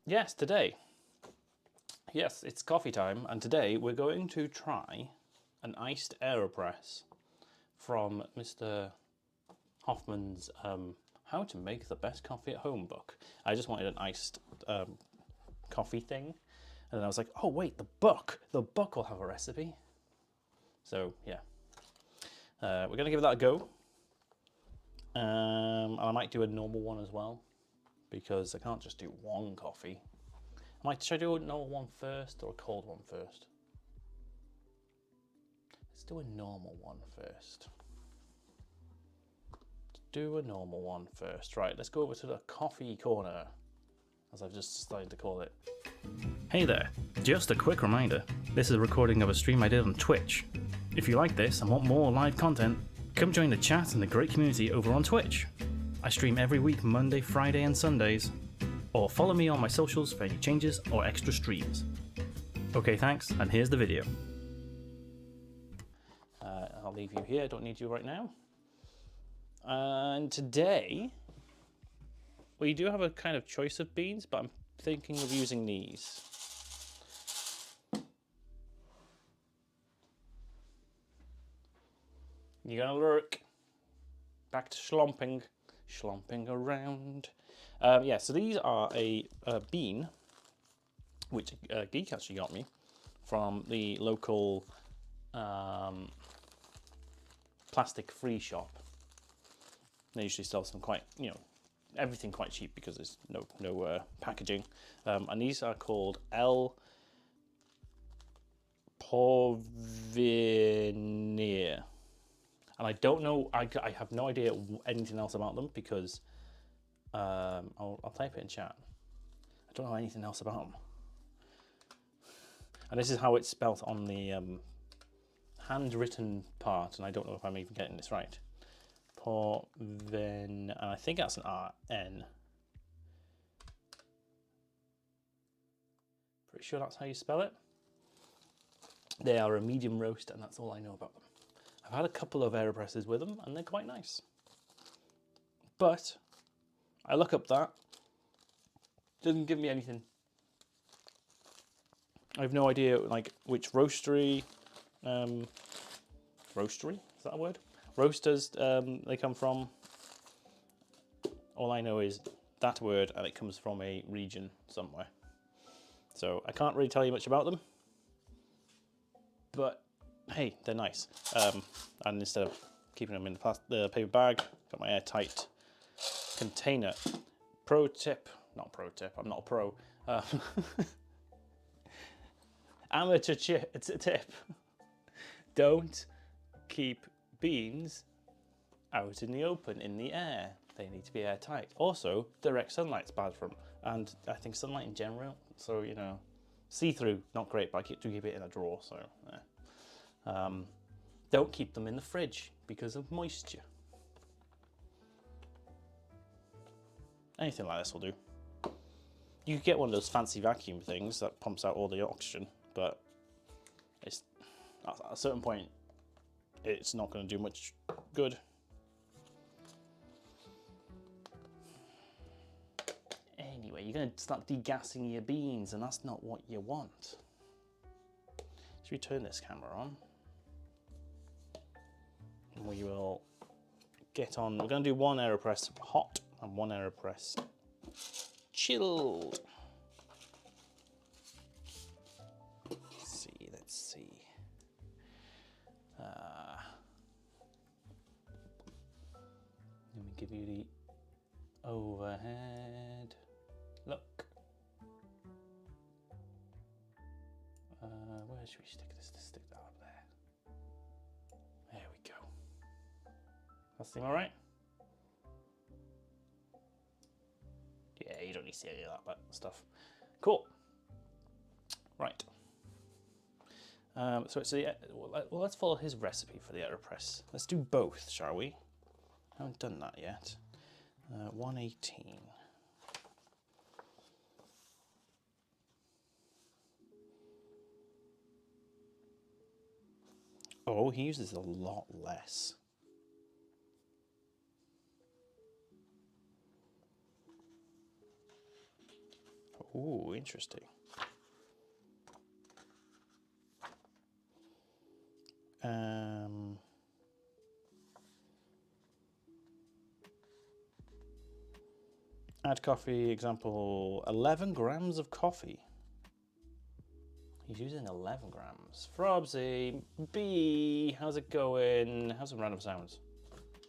Yes, today. Yes, it's coffee time, and today we're going to try an iced Aeropress from Mr. Hoffman's How to Make the Best Coffee at Home book. I just wanted an iced coffee thing, and then I was like, oh wait, the book will have a recipe. So yeah, we're gonna give that a go. And I might do a normal one as well, because I can't just do one coffee. Should I do a normal one first or a cold one first? Let's do a normal one first. Do a normal one first. Right, let's go over to the coffee corner, as I've just decided to call it. Hey there, just a quick reminder. This is a recording of a stream I did on Twitch. If you like this and want more live content, come join the chat and the great community over on Twitch. I stream every week Monday, Friday and Sundays. Or follow me on my socials for any changes or extra streams. Okay, thanks, and here's the video. I'll leave you here, I don't need you right now. And today, we do have a kind of choice of beans, but I'm thinking of using these. You're gonna lurk. Back to schlomping around. Yeah, so these are a bean, which Geek actually got me from the local plastic-free shop. They usually sell some quite, everything quite cheap because there's no packaging. And these are called El Porvenir. And I don't know, I have no idea anything else about them because I'll type it in chat. I don't know anything else about them. And this is how it's spelt on the handwritten part, and I don't know if I'm even getting this right. Porven, and I think that's an RN. Pretty sure that's how you spell it. They are a medium roast, and that's all I know about them. I've had a couple of Aeropresses with them, and they're quite nice. But I look up that, doesn't give me anything. I have no idea which roastery, is that a word? Roasters they come from. All I know is that word, and it comes from a region somewhere. So I can't really tell you much about them, but hey, they're nice. And instead of keeping them in the paper bag, got my airtight container. Pro tip, not pro tip, I'm not a pro. Amateur tip. Don't keep beans out in the open, in the air. They need to be airtight. Also, direct sunlight's bad for them. And I think sunlight in general, so, see-through, not great, but I do keep it in a drawer, so, don't keep them in the fridge because of moisture. Anything like this will do. You could get one of those fancy vacuum things that pumps out all the oxygen, but it's at a certain point, it's not going to do much good. Anyway, you're going to start degassing your beans, and that's not what you want. Should we turn this camera on? And we will get on. We're going to do one Aeropress hot and one Aeropress chilled. Let's see. Let me give you the overhead look. Where should we stick this? Let's stick that up there. There we go. That seem all right? Yeah, you don't need to see any of that stuff. Cool. Right. So it's well, let's follow his recipe for the Aeropress. Let's do both, shall we? I haven't done that yet. 118. Oh, he uses a lot less. Ooh, interesting. Add coffee, example, 11 grams of coffee. He's using 11 grams. Frobsy, B, how's it going? How's some random sounds?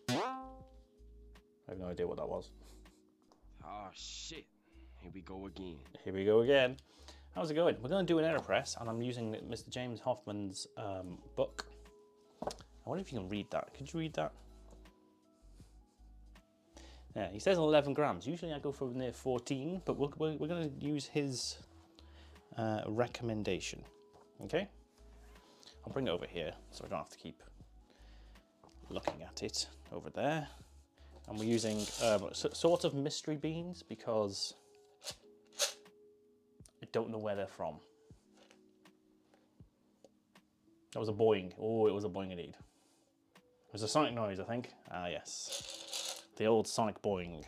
I have no idea what that was. Oh shit, here we go again. Here we go again. How's it going? We're going to do an Aeropress, and I'm using Mr. James Hoffman's book. I wonder if you can read that. Could you read that? Yeah, he says 11 grams. Usually I go for near 14, but we're going to use his recommendation. Okay? I'll bring it over here so I don't have to keep looking at it over there. And we're using sort of mystery beans because I don't know where they're from. That was a boing. Oh, it was a boing indeed. It was a sonic noise, I think. Ah, yes. The old sonic boing.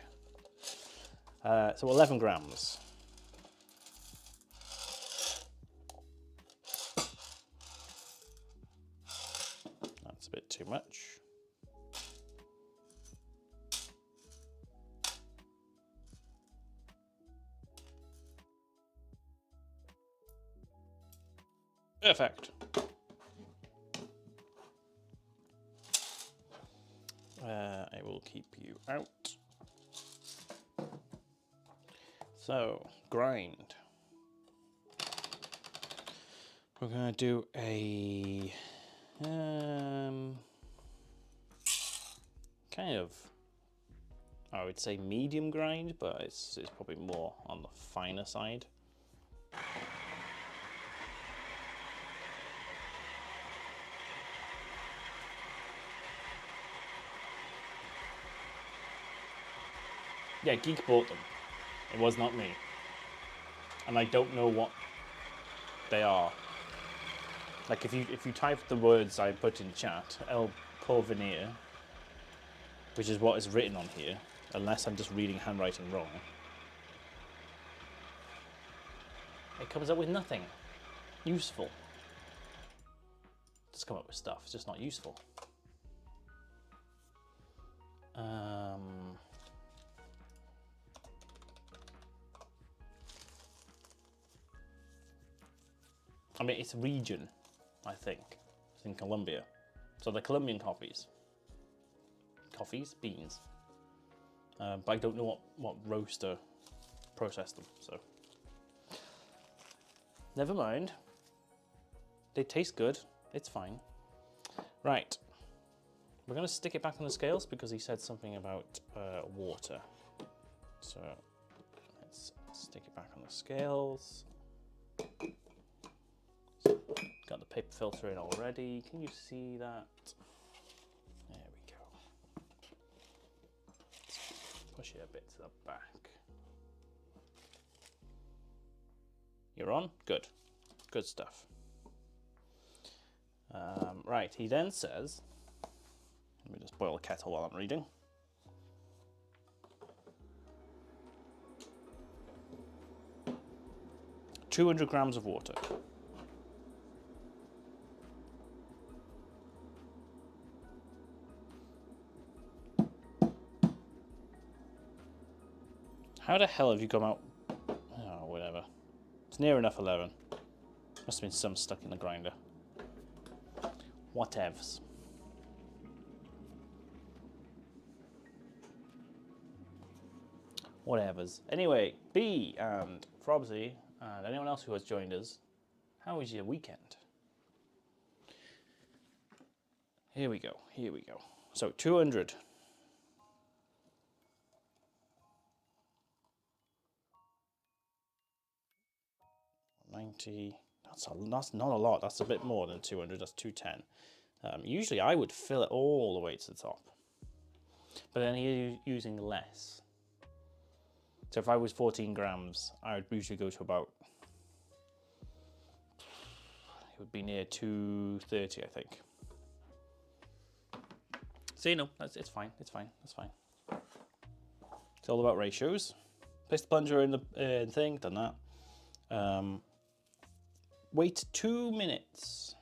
So 11 grams. That's a bit too much. Perfect. I will keep you out. So, grind. We're going to do a kind of, I would say medium grind, but it's probably more on the finer side. Yeah, Geek bought them. It was not me. And I don't know what they are. Like if you type the words I put in chat, El Porvenir, which is what is written on here, unless I'm just reading handwriting wrong, it comes up with nothing useful. Just come up with stuff, it's just not useful. I mean, it's a region, I think. It's in Colombia. So they're Colombian coffees. Coffees? Beans. But I don't know what roaster processed them, so. Never mind. They taste good. It's fine. Right. We're going to stick it back on the scales because he said something about water. So let's stick it back on the scales. Got the paper filter in already. Can you see that? There we go. Let's push it a bit to the back. You're on? Good. Good stuff. Right, he then says, let me just boil the kettle while I'm reading. "200 grams of water. How the hell have you come out? Oh, whatever. It's near enough 11. Must have been some stuck in the grinder. Whatevs. Whatevers. Anyway, B and Frobsy and anyone else who has joined us, how was your weekend? Here we go. Here we go. So 200. $90. That's not a lot. That's a bit more than 200. That's 210. Usually I would fill it all the way to the top, but then you're using less. So if I was 14 grams, I would usually go to about, it would be near 230, I think. So you know, it's fine. It's fine. That's fine. It's all about ratios. Place the plunger in the thing. Done that. Wait 2 minutes.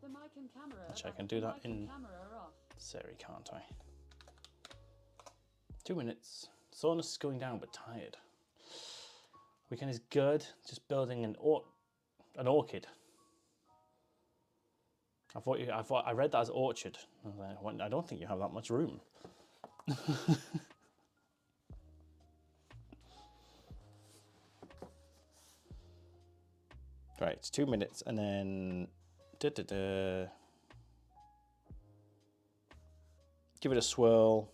The mic and camera. Actually, I can do that in camera are off. Siri, can't I? 2 minutes. Soreness is going down, but tired. Weekend is good. Just building an orchid. I read that as orchard. I don't think you have that much room. Right, it's 2 minutes, and then give it a swirl.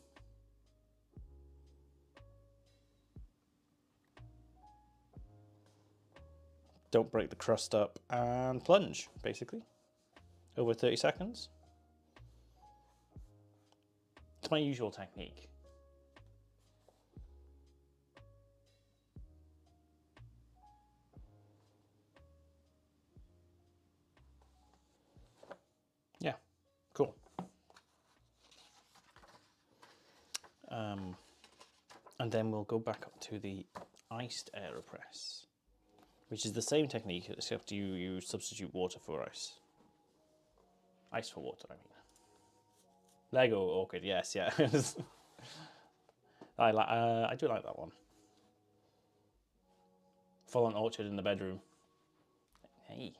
Don't break the crust up, and plunge, basically. Over 30 seconds. It's my usual technique. Yeah, cool. And then we'll go back up to the iced Aeropress, which is the same technique, except you substitute water for ice. Ice for water, I mean. Lego orchid, yes, yeah. I do like that one. Full-on orchard in the bedroom. Hey,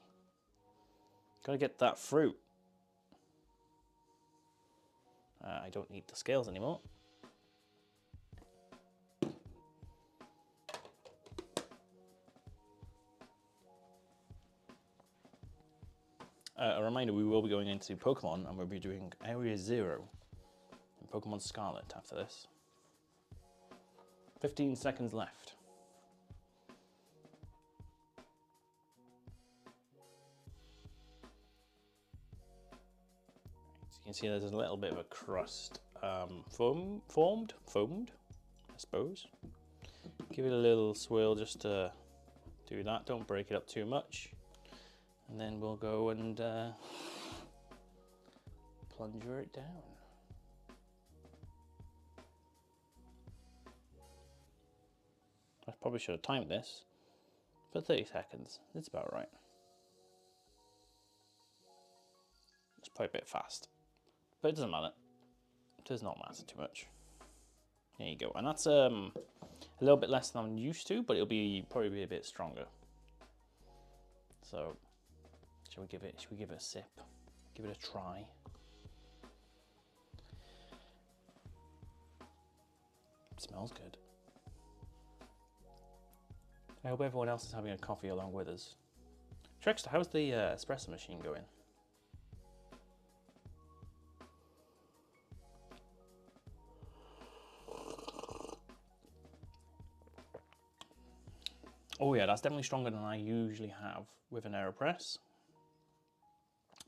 gotta get that fruit. I don't need the scales anymore. A reminder, we will be going into Pokemon, and we'll be doing Area 0 in Pokemon Scarlet after this. 15 seconds left. So you can see there's a little bit of a crust formed, I suppose. Give it a little swirl just to do that. Don't break it up too much. And then we'll go and plunger it down. I probably should have timed this for 30 seconds. It's about right. It's probably a bit fast, but it doesn't matter. It does not matter too much. There you go. And that's a little bit less than I'm used to, but it'll probably be a bit stronger. So should we give it a sip? Give it a try. It smells good. I hope everyone else is having a coffee along with us. Trickster, how's the espresso machine going? Oh yeah, that's definitely stronger than I usually have with an Aeropress.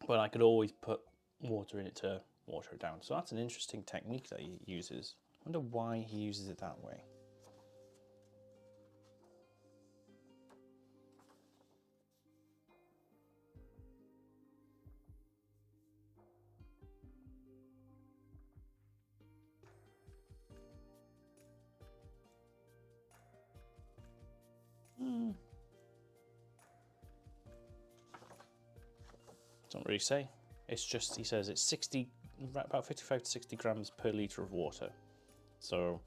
But I could always put water in it to water it down. So that's an interesting technique that he uses. I wonder why he uses it that way. Don't really say. It's just, he says it's about 55 to 60 grams per litre of water. So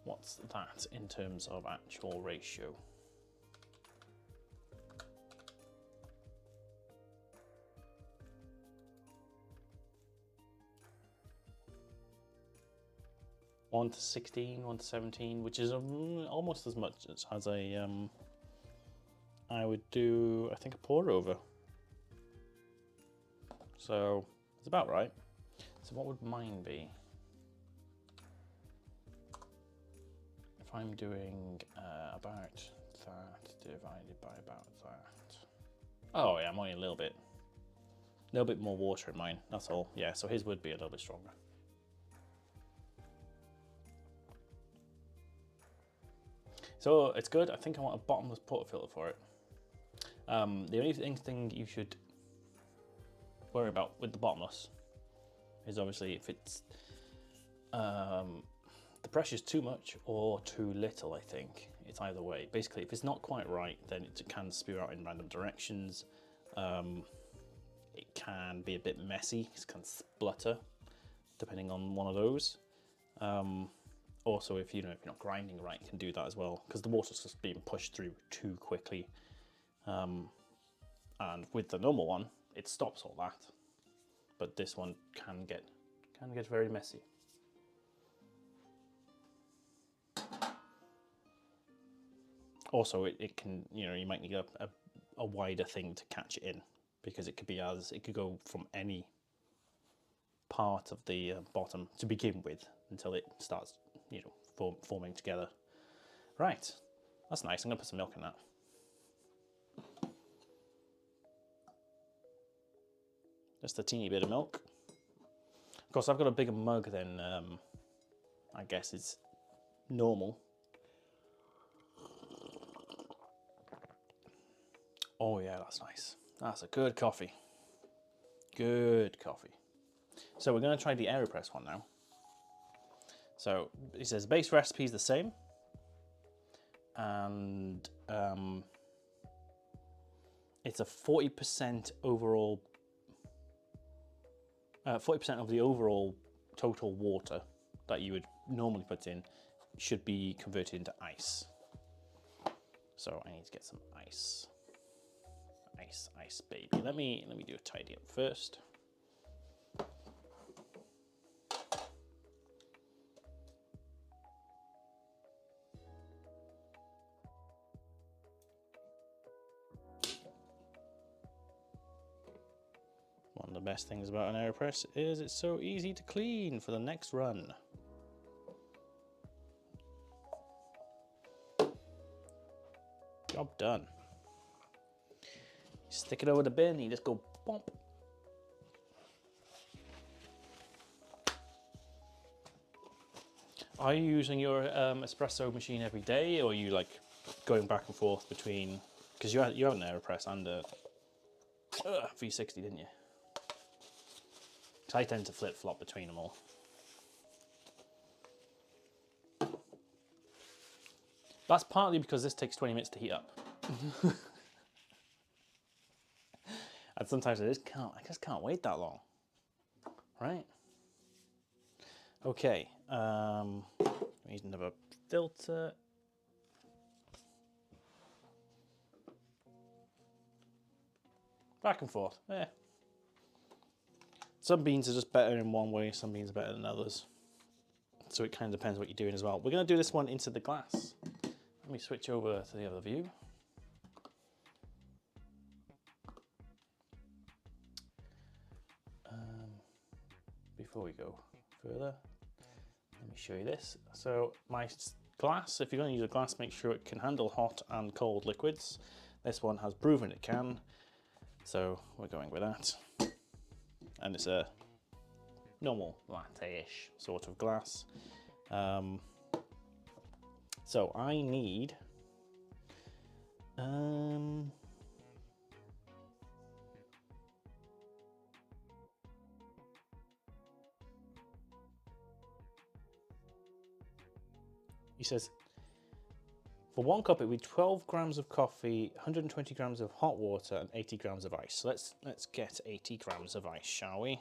what's that in terms of actual ratio? One to 16, 1 to 17, which is almost as much as I would do, I think, a pour over. So it's about right. So what would mine be? If I'm doing about that divided by about that. Oh yeah, I'm only a little bit more water in mine, that's all. Yeah, so his would be a little bit stronger. So it's good. I think I want a bottomless portafilter for it. The only thing you should worry about with the bottomless is obviously if it's the pressure's too much or too little. I think it's either way. Basically, if it's not quite right, then it can spew out in random directions. It can be a bit messy, it can splutter, depending on one of those. Also, if you're not grinding right, it can do that as well, because the water's just being pushed through too quickly. And with the normal one, it stops all that. But this one can get very messy. Also, it can, you might need a wider thing to catch it in, because it could go from any part of the bottom to begin with until it starts, forming together. Right, that's nice. I'm gonna put some milk in that. Just a teeny bit of milk. Of course, I've got a bigger mug than I guess is normal. Oh yeah, that's nice. That's a good coffee. Good coffee. So we're going to try the Aeropress one now. So it says base recipe is the same, and it's a 40% overall. 40% of the overall total water that you would normally put in should be converted into ice. So I need to get some ice. Ice, baby. Let me do a tidy up first. One of the best things about an Aeropress is it's so easy to clean for the next run. Job done. Stick it over the bin, you just go bump. Are you using your espresso machine every day, or are you like going back and forth between, because you have an Aeropress and a V60, didn't you? I tend to flip-flop between them all. That's partly because this takes 20 minutes to heat up. And sometimes I just can't wait that long, right? Okay, we need another filter. Back and forth, yeah. Some beans are just better in one way, some beans are better than others. So it kind of depends what you're doing as well. We're gonna do this one into the glass. Let me switch over to the other view. Before we go further, let me show you this. So my glass, if you're going to use a glass, make sure it can handle hot and cold liquids. This one has proven it can, so we're going with that. And it's a normal latte-ish sort of glass. So I need he says, for 1 cup it would be 12 grams of coffee, 120 grams of hot water, and 80 grams of ice. So let's get 80 grams of ice, shall we?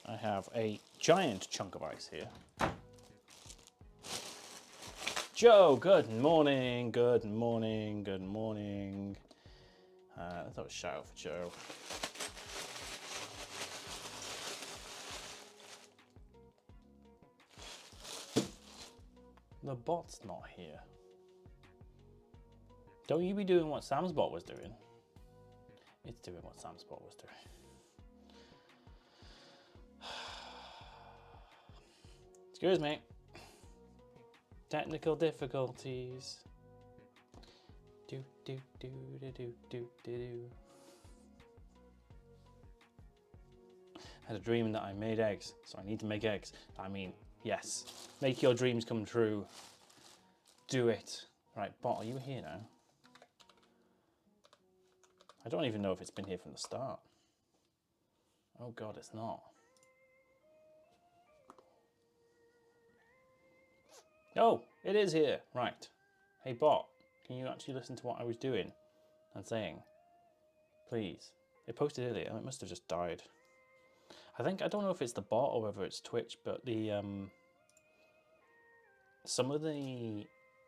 I have a giant chunk of ice here. Joe, good morning, good morning, good morning. Let's have a shout out for Joe. The bot's not here. Don't you be doing what Sam's bot was doing? It's doing what Sam's bot was doing. Excuse me. Technical difficulties. Do do do do do do do. I had a dream that I made eggs, so I need to make eggs. I mean, yes, make your dreams come true. Do it. Right, bot, are you here now? I don't even know if it's been here from the start. Oh god, it's not. Oh, it is here. Right. Hey bot, can you actually listen to what I was doing and saying? Please. It posted earlier. It must have just died. I don't know if it's the bot or whether it's Twitch, but the some of the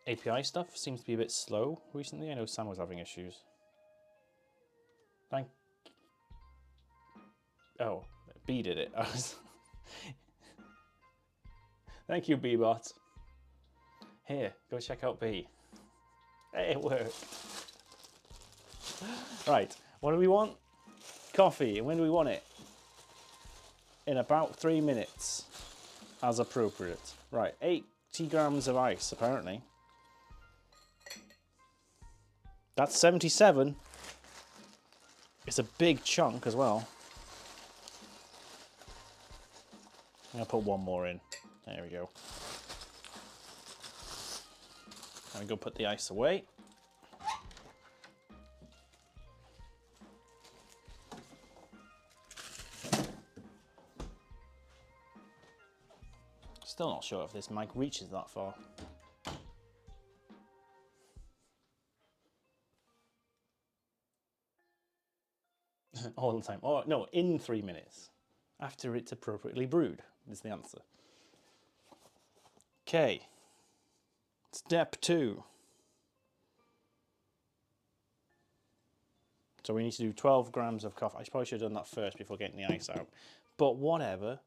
API stuff seems to be a bit slow recently. I know Sam was having issues. Oh, B did it. Thank you, B-bot. Here, go check out B. Hey, it worked. Right, what do we want? Coffee. And when do we want it? In about 3 minutes, as appropriate. Right, 80 grams of ice, apparently. That's 77. It's a big chunk as well. I'm gonna put one more in. There we go. I'm gonna go put the ice away. Still not sure if this mic reaches that far. All the time. Oh, no, in 3 minutes. After it's appropriately brewed, is the answer. Okay. Step 2. So we need to do 12 grams of coffee. I probably should have done that first before getting the ice out. But whatever.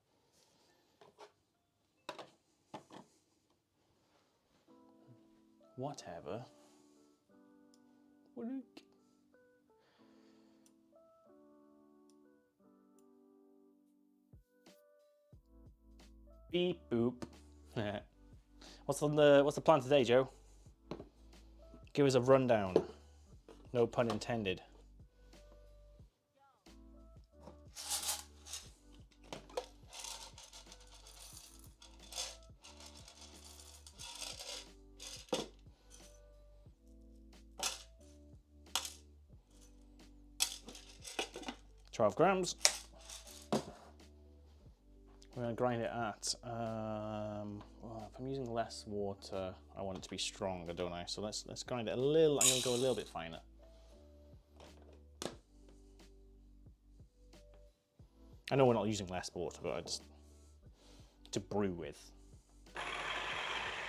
Whatever. Beep boop. What's the plan today, Joe? Give us a rundown. No pun intended. $12 grams. We're going to grind it at, well, if I'm using less water, I want it to be stronger, don't I? So let's grind it a little. I'm going to go a little bit finer. I know we're not using less water, but I just to brew with.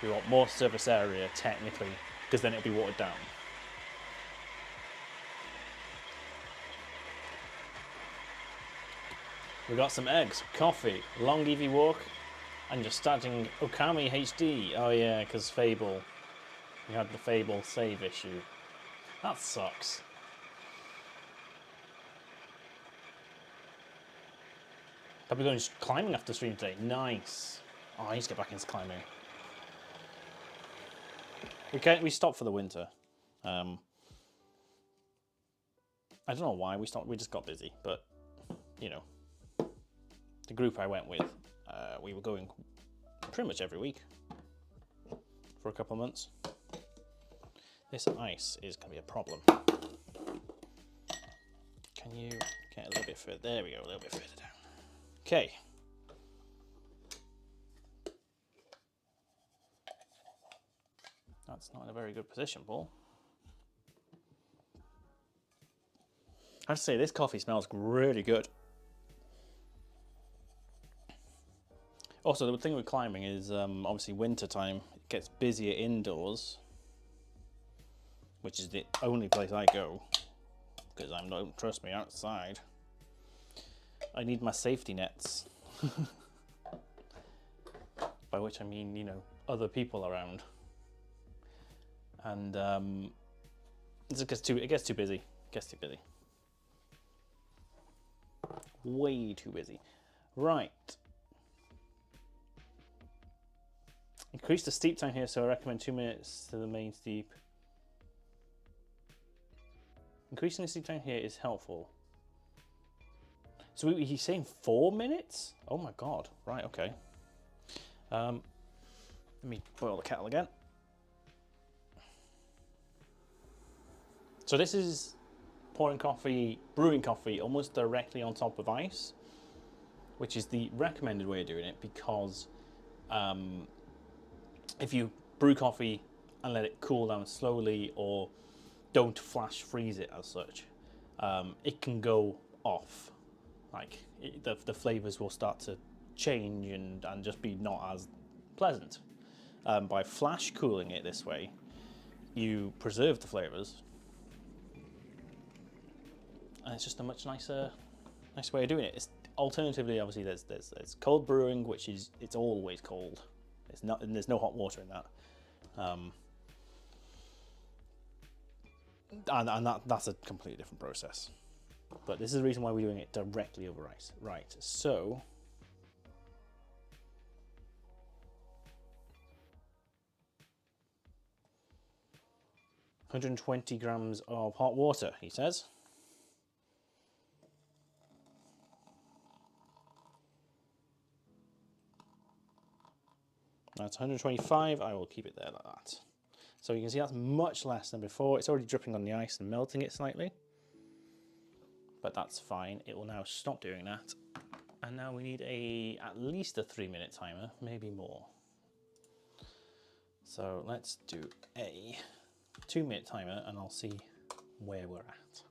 We want more surface area technically, because then it'll be watered down. We got some eggs, coffee, long EV walk, and you're starting Okami HD. Oh yeah, because Fable. We had the Fable save issue. That sucks. Probably going climbing after stream today. Nice. Oh, I need to get back into climbing. We stopped for the winter. I don't know why we stopped. We just got busy, but you know. The group I went with, we were going pretty much every week for a couple of months. This ice is going to be a problem. Can you get a little bit further? There we go, a little bit further down. Okay. That's not in a very good position, Paul. I have to say, this coffee smells really good. Also, the thing with climbing is obviously winter time, it gets busier indoors, which is the only place I go, because I don't trust me outside. I need my safety nets, by which I mean, you know, other people around. And it gets too busy. It gets too busy. Way too busy. Right. Increase the steep time here, so I recommend 2 minutes to the main steep. Increasing the steep time here is helpful. So he's saying 4 minutes? Oh my god. Right, okay. Let me boil the kettle again. So this is pouring coffee, brewing coffee almost directly on top of ice, which is the recommended way of doing it, because if you brew coffee and let it cool down slowly, or don't flash freeze it as such, it can go off. Like the flavors will start to change and just be not as pleasant. By flash cooling it this way, you preserve the flavors, and it's just a much nicer way of doing it. It's, alternatively, obviously, there's cold brewing, which is, it's always cold. It's not, and there's no hot water in that. And that's a completely different process. But this is the reason why we're doing it directly over ice. Right, so 120 grams of hot water, he says. That's 125, I will keep it there like that. So you can see that's much less than before. It's already dripping on the ice and melting it slightly. But that's fine, it will now stop doing that. And now we need at least a 3-minute timer, maybe more. So let's do a 2-minute timer and I'll see where we're at.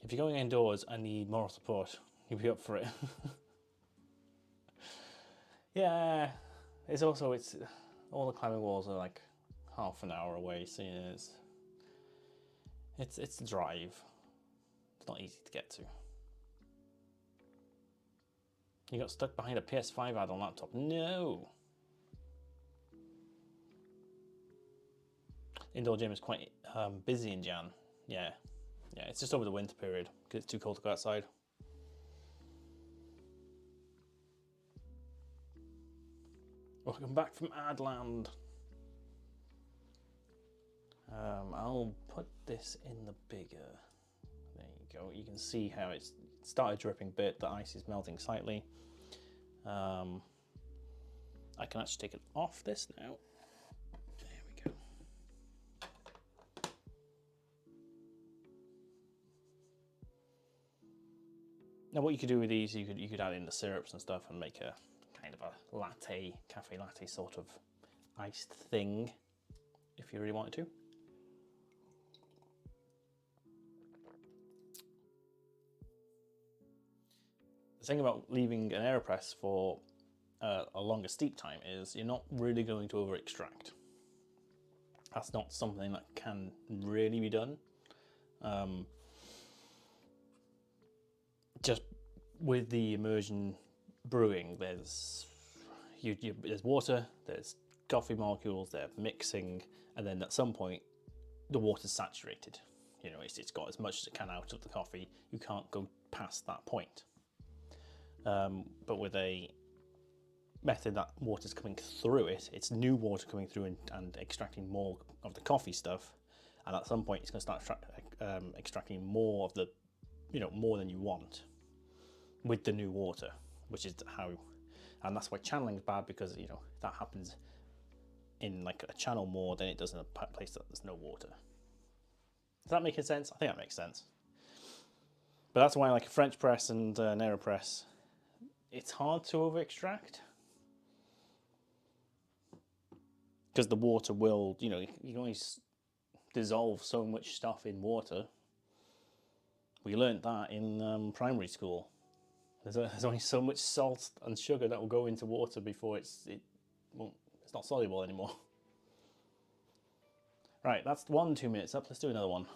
If you're going indoors and need moral support, you'll be up for it. Yeah, it's also, all the climbing walls are like half an hour away, so you know, it's a drive. It's not easy to get to. You got stuck behind a PS5 ad on laptop? No! Indoor gym is quite busy in Jan. Yeah, it's just over the winter period because it's too cold to go outside. Welcome back from Adland. I'll put this in the bigger. There you go. You can see how it's started dripping a bit. The ice is melting slightly. I can actually take it off this now. There we go. Now, what you could do with these, you could add in the syrups and stuff and make a kind of a latte, cafe latte sort of iced thing, if you really wanted to. The thing about leaving an Aeropress for a longer steep time is you're not really going to over extract. That's not something that can really be done. Just with the immersion brewing, there's water, there's coffee molecules, they're mixing, and then at some point the water's saturated. You know, it's got as much as it can out of the coffee. You can't go past that point. But with a method that water's coming through it, it's new water coming through and extracting more of the coffee stuff, and at some point it's going to start extracting more of the, more than you want with the new water, which is how, and that's why channeling is bad, because that happens in like a channel more than it does in a place that there's no water. Does that make sense? I think that makes sense. But that's why like a French press and an Aeropress, it's hard to over extract, because the water will, you can only dissolve so much stuff in water. We learnt that in primary school. There's only so much salt and sugar that will go into water before it's not soluble anymore. Right, that's 2 minutes up. Let's do another one.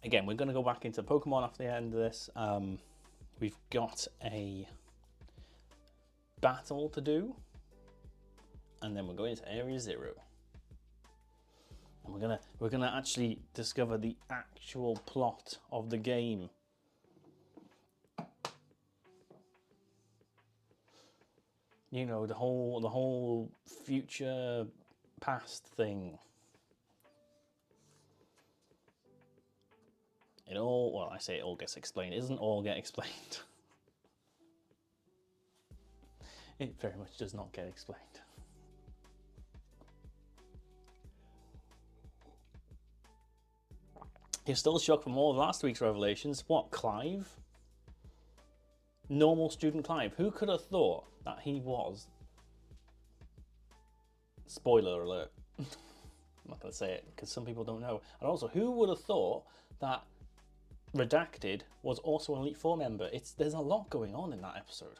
Again, we're going to go back into Pokemon after the end of this. We've got a battle to do, and then we're going to Area 0. And we're gonna actually discover the actual plot of the game. The whole future past thing. It all, well, I say it all gets explained. It doesn't all get explained. It very much does not get explained. You're still shocked from all of last week's revelations. What, Clive? Normal student Clive. Who could have thought that he was... Spoiler alert. I'm not going to say it because some people don't know. And also, who would have thought that Redacted was also an Elite Four member? There's a lot going on in that episode.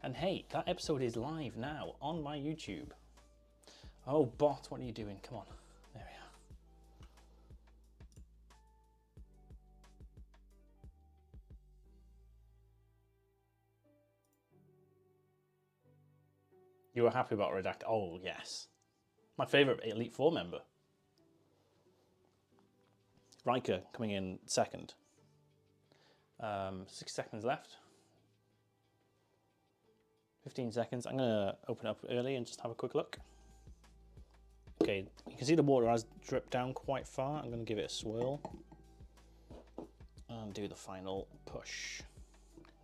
And hey, that episode is live now on my YouTube. Oh, bot, what are you doing? Come on. There we are. You were happy about Redacted? Oh, yes. My favourite Elite Four member. Riker coming in second. 6 seconds left. 15 seconds. I'm going to open up early and just have a quick look. Okay, you can see the water has dripped down quite far. I'm going to give it a swirl. And do the final push.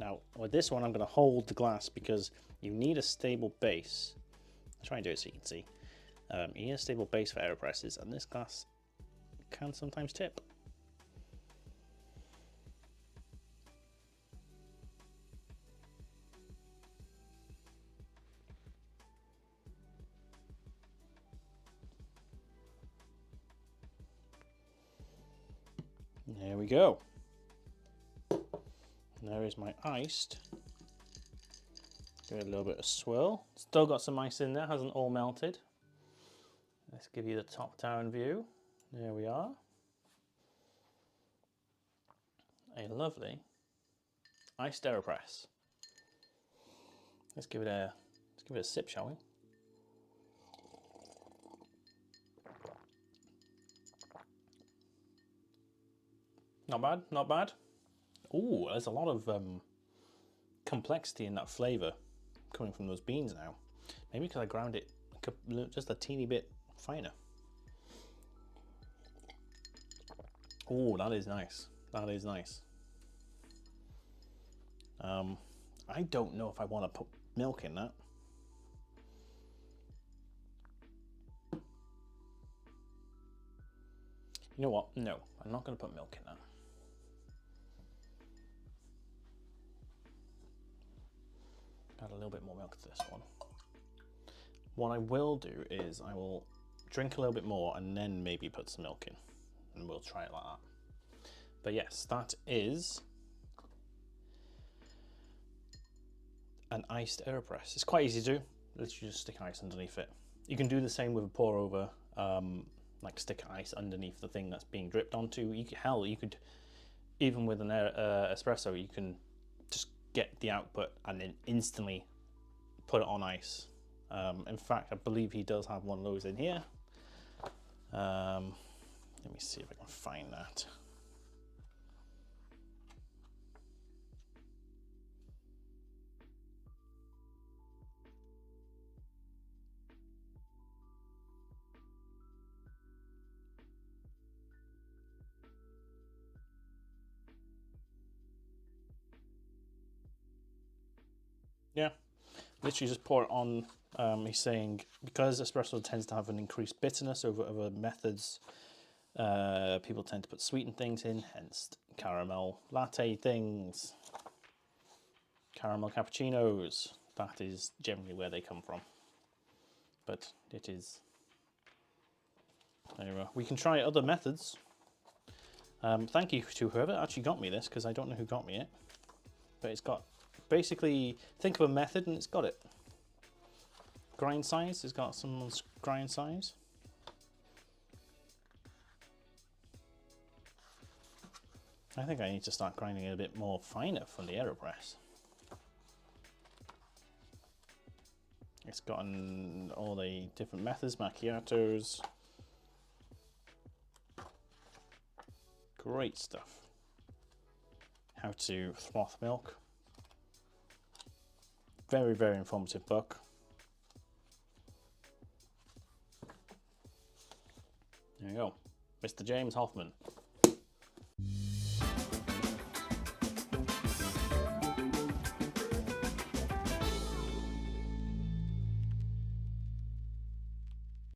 Now, with this one, I'm going to hold the glass because you need a stable base. I'll try and do it so you can see. You need a stable base for Aeropresses, and this glass can sometimes tip. There we go. There is my iced. Give it a little bit of swirl. Still got some ice in there, hasn't all melted. Let's give you the top-down view. There we are. A lovely iced Aeropress. Let's give it a sip, shall we? Not bad, not bad. Ooh, there's a lot of complexity in that flavour coming from those beans now. Maybe because I ground it just a teeny bit finer. Ooh, that is nice. That is nice. I don't know if I want to put milk in that. You know what? No, I'm not going to put milk in that. Add a little bit more milk to this one. What I will do is I will drink a little bit more and then maybe put some milk in, and we'll try it like that. But yes, that is an iced Aeropress. It's quite easy to do. Literally just stick ice underneath it. You can do the same with a pour over, like stick ice underneath the thing that's being dripped onto. You could, even with an espresso, you can just get the output and then instantly put it on ice. In fact, I believe he does have one of those in here. Let me see if I can find that. Yeah, literally just pour it on. He's saying because espresso tends to have an increased bitterness over other methods, people tend to put sweetened things in, hence caramel latte things, caramel cappuccinos. That is generally where they come from. But it is. Anyway, we can try other methods. Thank you to whoever actually got me this, because I don't know who got me it. But it's got, basically, think of a method and it's got it. Grind size, it's got some grind size. I think I need to start grinding it a bit more finer from the Aeropress. It's gotten all the different methods, macchiatos. Great stuff. How to froth milk. Very, very informative book. There you go. Mr. James Hoffman.